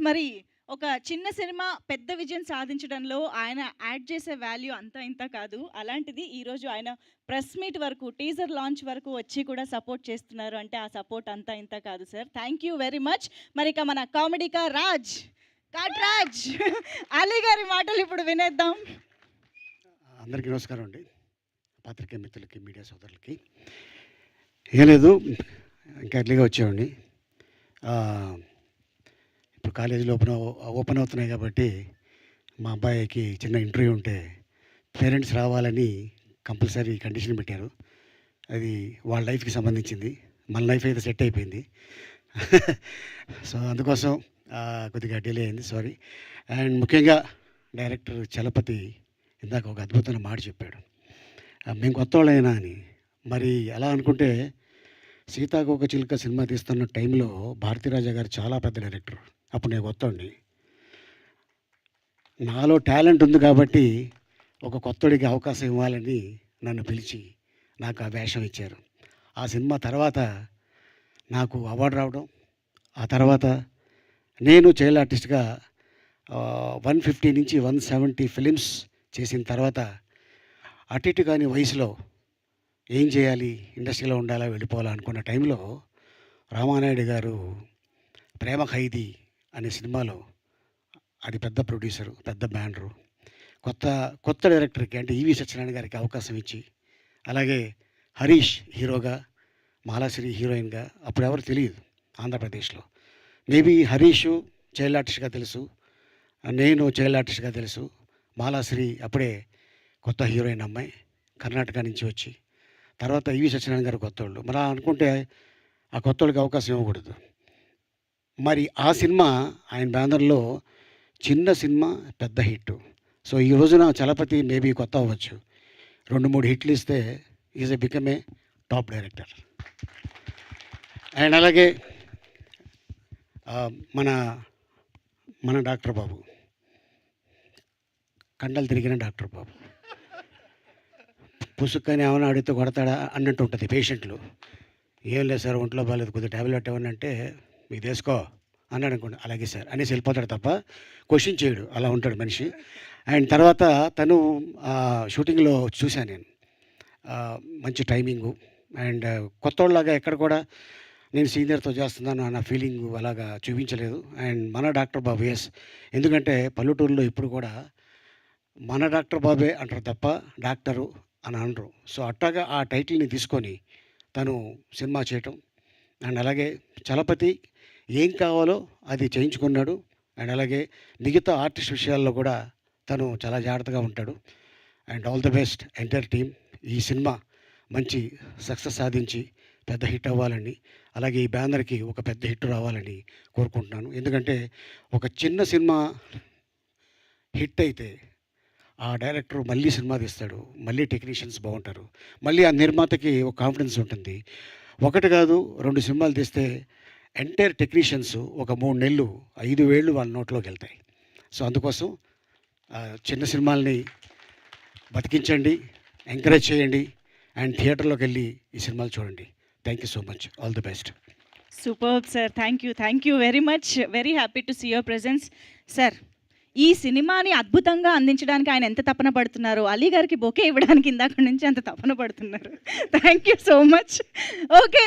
మరి ఒక చిన్న సినిమా పెద్ద విజయం సాధించడంలో ఆయన యాడ్ చేసే వాల్యూ అంతా ఇంత కాదు. అలాంటిది ఈరోజు ఆయన ప్రెస్ మీట్ వరకు, టీజర్ లాంచ్ వరకు వచ్చి కూడా సపోర్ట్ చేస్తున్నారు అంటే ఆ సపోర్ట్ అంతా ఇంత కాదు sir. Thank you very much. మరి ఇక మన కామెడీకా రాజ్ కాట్రాజ్ అలీ గారి మాటలు ఇప్పుడు వినేద్దాం. అందరికీ నమస్కారం అండి. పాత్రికేయ మిత్రులకి, మీడియా సోదరులకి. ఏం లేదు, ఇంకా ఎర్లీగా వచ్చామండి. ఇప్పుడు కాలేజీలో ఓపెన్ అవుతున్నాయి కాబట్టి మా అబ్బాయికి చిన్న ఇంటర్వ్యూ ఉంటే పేరెంట్స్ రావాలని కంపల్సరీ కండిషన్ పెట్టారు. అది వాళ్ళ లైఫ్కి సంబంధించింది. మన లైఫ్ అయితే సెట్ అయిపోయింది. సో అందుకోసం కొద్దిగా డిలే అయింది, సారీ. అండ్ ముఖ్యంగా డైరెక్టర్ చలపతి ఇందాక ఒక అద్భుతమైన మాట చెప్పాడు, మేము కొత్త వాళ్ళైనా అని. మరి అలా అనుకుంటే సీతాకోకచిలుక సినిమా తీస్తున్న టైంలో భారతీరాజా గారు చాలా పెద్ద డైరెక్టర్. అప్పుడు నేను కొత్తోడిని. నాలో టాలెంట్ ఉంది కాబట్టి ఒక కొత్తోడికి అవకాశం ఇవ్వాలని నన్ను పిలిచి నాకు ఆ వేషం ఇచ్చారు. ఆ సినిమా తర్వాత నాకు అవార్డు రావడం, ఆ తర్వాత నేను చైల్డ్ ఆర్టిస్ట్గా 150 నుంచి 170 ఫిలిమ్స్ చేసిన తర్వాత అటు ఇటు కాని వయసులో ఏం చేయాలి, ఇండస్ట్రీలో ఉండాలా, వెళ్ళిపోవాలా అనుకున్న టైంలో రామానాయుడు గారు ప్రేమ ఖైదీ అనే సినిమాలో, అది పెద్ద ప్రొడ్యూసరు, పెద్ద బ్యానరు, కొత్త డైరెక్టర్కి అంటే ఈవి సత్యనారాయణ గారికి అవకాశం ఇచ్చి, అలాగే హరీష్ హీరోగా, మాలాశ్రీ హీరోయిన్గా, అప్పుడు ఎవరు తెలియదు ఆంధ్రప్రదేశ్లో. మేబీ హరీష్ చైల్డ్ ఆర్టిస్ట్గా తెలుసు, నేను చైల్డ్ ఆర్టిస్ట్గా తెలుసు, మాలాశ్రీ అప్పుడే కొత్త హీరోయిన్ అమ్మాయి కర్ణాటక నుంచి వచ్చి, తర్వాత ఈవి సత్యనారాయణ గారు కొత్తోళ్ళు. మరి అనుకుంటే ఆ కొత్తోళ్ళకి అవకాశం ఇవ్వకూడదు. మరి ఆ సినిమా ఆయన బ్యానర్లో చిన్న సినిమా పెద్ద హిట్. సో ఈ రోజున చలపతి మేబీ కొత్త అవ్వచ్చు, 2-3 హిట్లు ఇస్తే is become a top director. And అలాగే మన డాక్టర్ బాబు, కండలు తిరిగిన డాక్టర్ బాబు, పుసుక్కని ఏమైనా అడిగితే కొడతాడా అన్నట్టు ఉంటుంది పేషెంట్లు. ఏం లేదు సార్, ఒంట్లో బాగాలేదు, కొద్దిగా ట్యాబ్లెట్ ఏమన్నా అంటే మీకు తీసుకో అన్నాడు అనుకోండి, అలాగే సార్ అనేసి వెళ్ళిపోతాడు తప్ప క్వశ్చన్ చేయడు. అలా ఉంటాడు మనిషి. అండ్ తర్వాత తను షూటింగ్లో చూశాను నేను, మంచి టైమింగు. అండ్ కొత్తోళ్ళలాగా ఎక్కడ కూడా నేను సీనియర్తో చేస్తున్నాను అన్న ఫీలింగ్ అలాగా చూపించలేదు. అండ్ మన డాక్టర్ బాబు, ఎస్, ఎందుకంటే పల్లెటూరులో ఇప్పుడు కూడా మన డాక్టర్ బాబే అంటారు తప్ప డాక్టరు అని అనరు. సో అట్టాగా ఆ టైటిల్ని తీసుకొని తను సినిమా చేయటం. అండ్ అలాగే చలపతి ఏం కావాలో అది చేయించుకున్నాడు. అండ్ అలాగే మిగతా ఆర్టిస్ట్ విషయాల్లో కూడా తను చాలా జాగ్రత్తగా ఉంటాడు. And all the best entire team. ఈ సినిమా మంచి సక్సెస్ సాధించి పెద్ద హిట్ అవ్వాలని, అలాగే ఈ బ్యానర్కి ఒక పెద్ద హిట్ రావాలని కోరుకుంటున్నాను. ఎందుకంటే ఒక చిన్న సినిమా హిట్ అయితే ఆ డైరెక్టర్ మళ్ళీ సినిమా తీస్తాడు, మళ్ళీ టెక్నీషియన్స్ బాగుంటారు, మళ్ళీ ఆ నిర్మాతకి ఒక కాన్ఫిడెన్స్ ఉంటుంది. ఒకటి కాదు 2 సినిమాలు తీస్తే ఎంటైర్ టెక్నీషియన్స్ ఒక 3 నెలలు 5 వేళ్ళు వాళ్ళ నోట్లోకి వెళ్తాయి. సో అందుకోసం చిన్న సినిమాల్ని బతికించండి, ఎంకరేజ్ చేయండి, అండ్ థియేటర్లోకి వెళ్ళి ఈ సినిమాలు చూడండి. Thank you so much. All the best. Superb sir. Thank you very much. Very happy to see your presence sir. ఈ సినిమాని అద్భుతంగా అందించడానికి ఆయన ఎంత తపన పడుతున్నారు, అలీ గారికి బొకే ఇవ్వడానికి ఇందాక నుంచి అంత తపన పడుతున్నారు. Thank you so much. Okay.